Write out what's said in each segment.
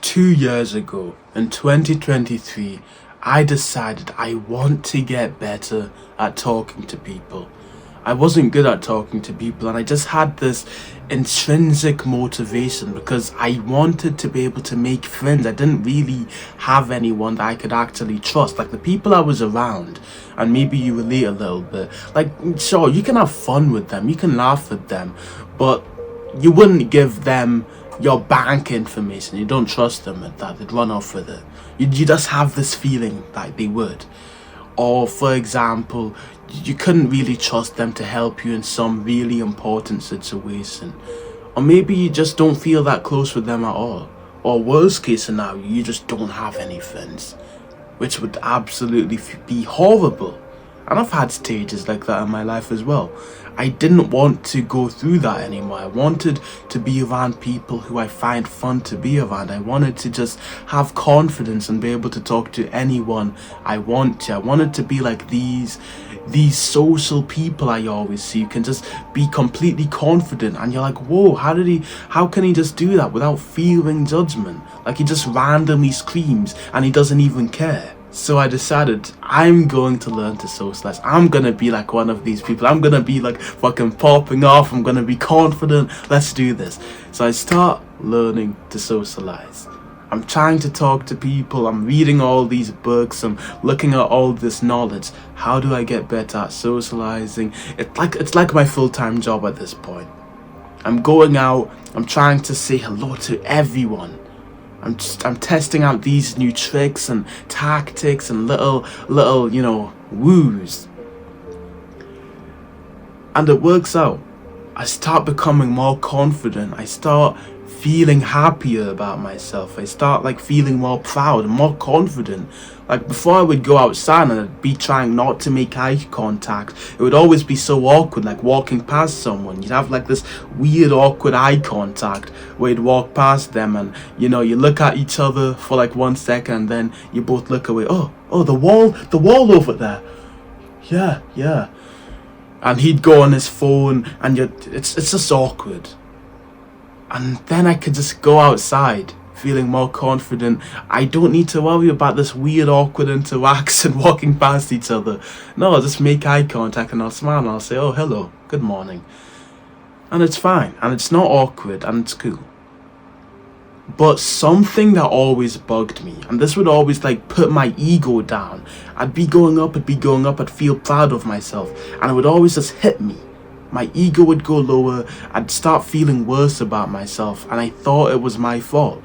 2 years ago, in 2023, I decided I want to get better at talking to people. I wasn't good at talking to people, and I just had this intrinsic motivation because I wanted to be able to make friends. I didn't really have anyone that I could actually trust. Like the people I was around, and maybe you relate a little bit. Like, sure, you can have fun with them, you can laugh with them, but you wouldn't give them your bank information. You don't trust them with that. They'd run off with it. You just have this feeling that they would. Or for example, you couldn't really trust them to help you in some really important situation. Or maybe you just don't feel that close with them at all. Or worst case scenario, you just don't have any friends, which would absolutely be horrible. And I've had stages like that in my life as well. I didn't want to go through that anymore. I wanted to be around people who I find fun to be around. I wanted to just have confidence and be able to talk to anyone I want to. I wanted to be like these social people I always see. You can just be completely confident and you're like, whoa, how can he just do that without fearing judgment? Like he just randomly screams and he doesn't even care. So I decided I'm going to learn to socialize. I'm gonna be like one of these people. I'm gonna be like fucking popping off. I'm gonna be confident. Let's do this. So I start learning to socialize. I'm trying to talk to people. I'm reading all these books. I'm looking at all this knowledge. How do I get better at socializing? It's like my full-time job at this point. I'm going out. I'm trying to say hello to everyone. I'm testing out these new tricks and tactics and little woos. And it works out. I start becoming more confident. I start feeling happier about myself. I start feeling more proud and more confident. Like before I would go outside and I'd be trying not to make eye contact. It would always be so awkward, like walking past someone. You'd have this weird awkward eye contact where you'd walk past them and you look at each other for 1 second and then you both look away. Oh, the wall over there. Yeah. And he'd go on his phone and it's just awkward. And then I could just go outside feeling more confident. I don't need to worry about this weird awkward interaction walking past each other. No, I'll just make eye contact and I'll smile and I'll say, oh, hello, good morning. And it's fine and it's not awkward and it's cool. But something that always bugged me, and this would always put my ego down. I'd be going up, I'd feel proud of myself and it would always just hit me. My ego would go lower, I'd start feeling worse about myself, and I thought it was my fault.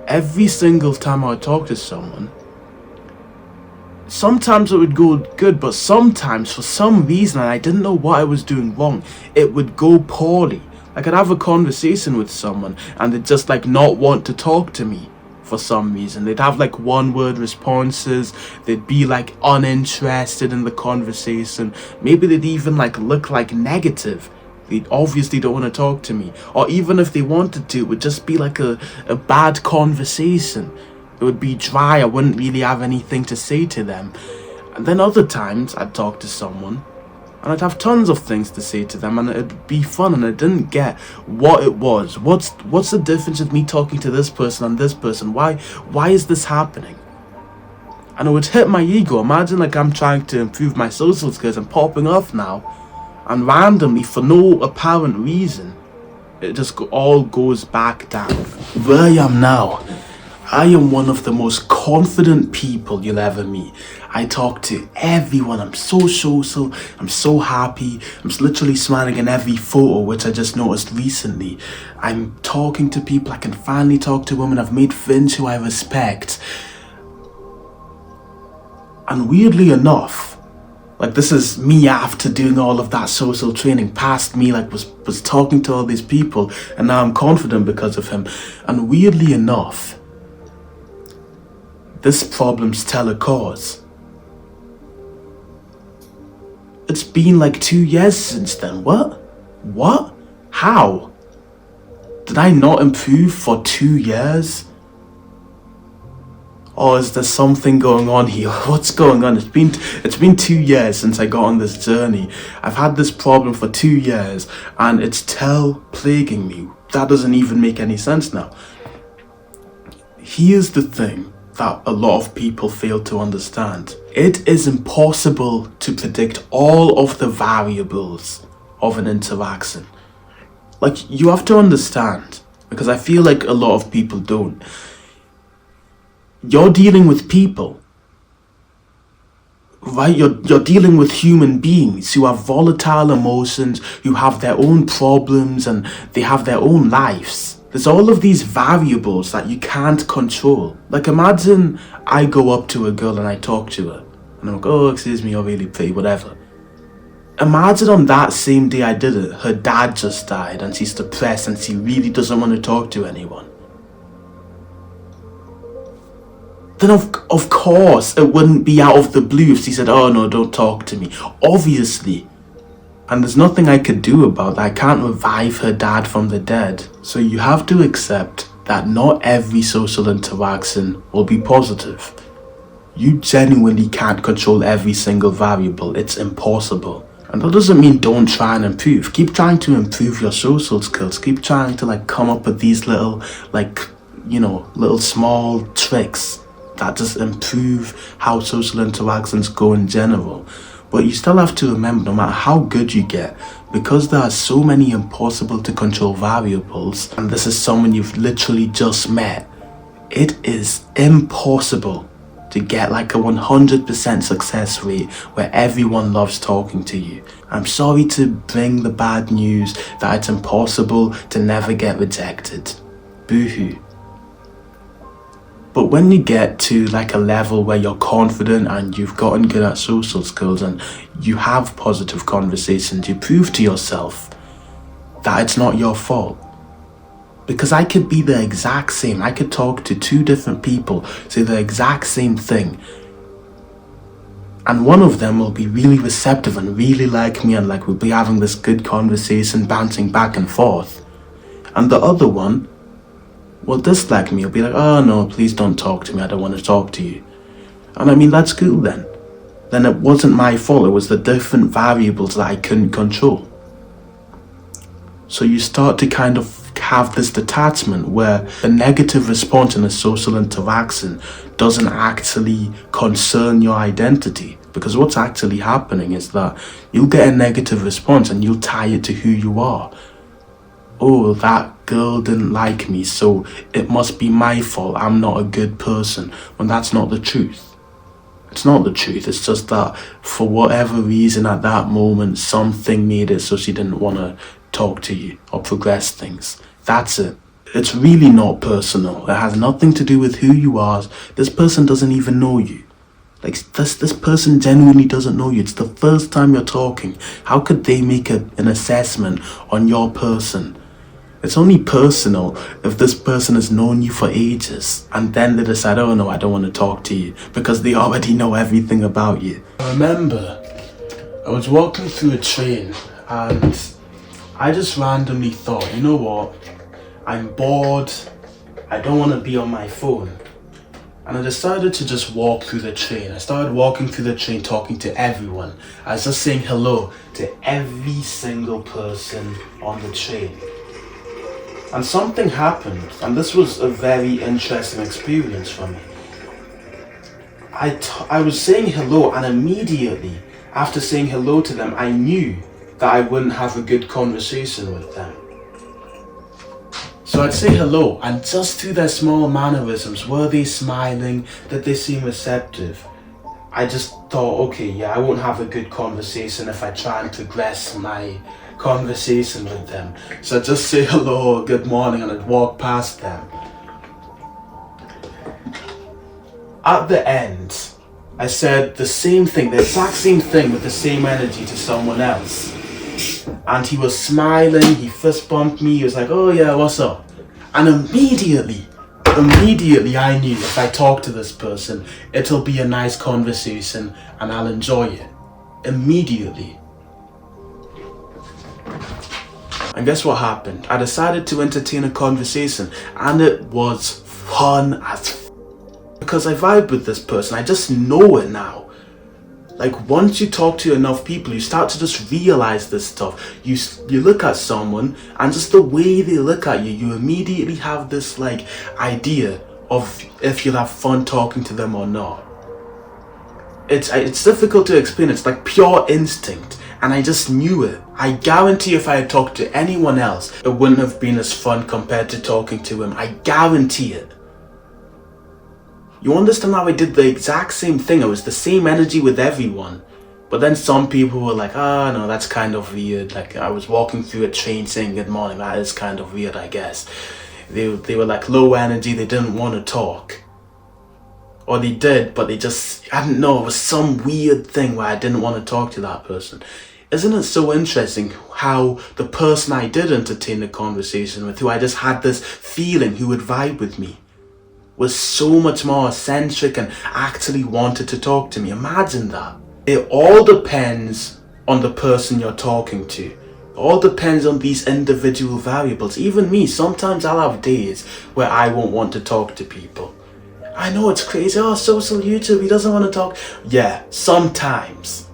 Every single time I would talk to someone, sometimes it would go good, but sometimes, for some reason, and I didn't know what I was doing wrong, it would go poorly. I'd have a conversation with someone, and they'd just not want to talk to me. For some reason they'd have one-word responses. They'd be uninterested in the conversation. Maybe they'd even look negative. They obviously don't want to talk to me, or even if they wanted to, it would just be a bad conversation. It would be dry. I wouldn't really have anything to say to them. And then other times I'd talk to someone and I'd have tons of things to say to them and it'd be fun, and I didn't get what it was. What's the difference with me talking to this person and this person? Why is this happening? And it would hit my ego. Imagine I'm trying to improve my social skills and popping off now, and randomly, for no apparent reason, it just all goes back down. Where I am now, I am one of the most confident people you'll ever meet. I talk to everyone. I'm so social. I'm so happy. I'm literally smiling in every photo, which I just noticed recently. I'm talking to people. I can finally talk to women. I've made friends who I respect. And weirdly enough, this is me after doing all of that social training. Past me was talking to all these people, and now I'm confident because of him. And weirdly enough, this problem's tell a cause. It's been 2 years since then. What? How? Did I not improve for 2 years? Or is there something going on here? What's going on? It's been 2 years since I got on this journey. I've had this problem for 2 years and it's plaguing me. That doesn't even make any sense now. Here's the thing that a lot of people fail to understand. It is impossible to predict all of the variables of an interaction. Like, you have to understand, because I feel like a lot of people don't. You're dealing with people, right? You're dealing with human beings who have volatile emotions, who have their own problems, and they have their own lives. There's all of these variables that you can't control. Like, imagine I go up to a girl and I talk to her, and I'm like, oh, excuse me, you're really pretty, whatever. Imagine on that same day I did it, her dad just died and she's depressed and she really doesn't want to talk to anyone. Then of course it wouldn't be out of the blue if she said, oh no, don't talk to me. Obviously. And there's nothing I could do about that. I can't revive her dad from the dead. So you have to accept that not every social interaction will be positive. You genuinely can't control every single variable. It's impossible. And that doesn't mean don't try and improve. Keep trying to improve your social skills. Keep trying to come up with these little little small tricks that just improve how social interactions go in general. But you still have to remember, no matter how good you get, because there are so many impossible to control variables, and this is someone you've literally just met, it is impossible to get like a 100% success rate where everyone loves talking to you. I'm sorry to bring the bad news that it's impossible to never get rejected. Boo-hoo. But when you get to like a level where you're confident and you've gotten good at social skills and you have positive conversations, you prove to yourself that it's not your fault. Because I could be the exact same. I could talk to two different people, say the exact same thing, and one of them will be really receptive and really like me and like we'll be having this good conversation, bouncing back and forth. And the other one will dislike me. He'll be like, oh no, please don't talk to me. I don't want to talk to you. And I mean, that's cool then. Then it wasn't my fault. It was the different variables that I couldn't control. So you start to kind of have this detachment where a negative response in a social interaction doesn't actually concern your identity. Because what's actually happening is that you'll get a negative response and you'll tie it to who you are. Oh, that girl didn't like me, so it must be my fault. I'm not a good person. When that's not the truth. It's not the truth. It's just that for whatever reason at that moment, something made it so she didn't want to talk to you or progress things. That's it. It's really not personal. It has nothing to do with who you are. This person doesn't even know you. Like, this person genuinely doesn't know you. It's the first time you're talking. How could they make an assessment on your person? It's only personal if this person has known you for ages and then they decide, oh no, I don't want to talk to you, because they already know everything about you. I remember I was walking through a train and I just randomly thought, you know what, I'm bored, I don't want to be on my phone. And I decided to just walk through the train. I started walking through the train talking to everyone. I was just saying hello to every single person on the train. And something happened, and this was a very interesting experience for me. I was saying hello, and immediately after saying hello to them, I knew that I wouldn't have a good conversation with them. So I'd say hello, and just through their small mannerisms, were they smiling, did they seem receptive? I just thought, okay, yeah, I won't have a good conversation if I try and progress my conversation with them. So I'd just say hello or good morning and I'd walk past them. At the end, I said the same thing, the exact same thing with the same energy to someone else. And he was smiling, he fist bumped me, he was like, oh yeah, what's up? And immediately I knew if I talk to this person, it'll be a nice conversation and I'll enjoy it. Immediately. And guess what happened? I decided to entertain a conversation and it was fun as because I vibe with this person. I just know it now. Like, once you talk to enough people, you start to just realize this stuff. You look at someone and just the way they look at you, you immediately have this like idea of if you'll have fun talking to them or not. It's difficult to explain. It's like pure instinct, and I just knew it. I guarantee if I had talked to anyone else, it wouldn't have been as fun compared to talking to him. I guarantee it. You understand how I did the exact same thing? It was the same energy with everyone. But then some people were like, no, that's kind of weird. Like, I was walking through a train saying good morning. That is kind of weird, I guess. They were like low energy. They didn't want to talk. Or they did, but they just, I don't know, it was some weird thing where I didn't want to talk to that person. Isn't it so interesting how the person I did entertain a conversation with, who I just had this feeling who would vibe with me, was so much more eccentric and actually wanted to talk to me? Imagine that. It all depends on the person you're talking to. It all depends on these individual variables. Even me, sometimes I'll have days where I won't want to talk to people. I know it's crazy. Oh, social YouTube, he doesn't want to talk. Yeah, sometimes.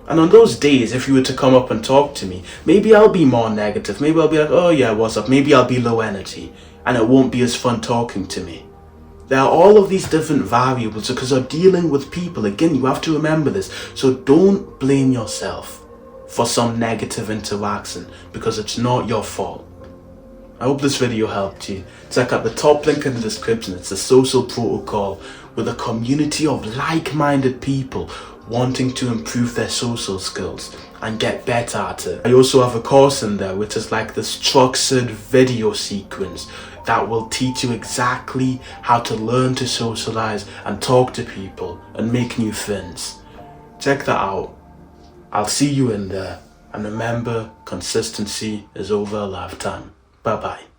And on those days, if you were to come up and talk to me, maybe I'll be more negative. Maybe I'll be like, oh yeah, what's up? Maybe I'll be low energy and it won't be as fun talking to me. There are all of these different variables because you're dealing with people. Again, you have to remember this. So don't blame yourself for some negative interaction because it's not your fault. I hope this video helped you. Check out the top link in the description. It's a social protocol with a community of like-minded people wanting to improve their social skills and get better at it. I also have a course in there which is like this structured video sequence that will teach you exactly how to learn to socialize and talk to people and make new friends. Check that out. I'll see you in there. And remember, consistency is over a lifetime. Bye bye.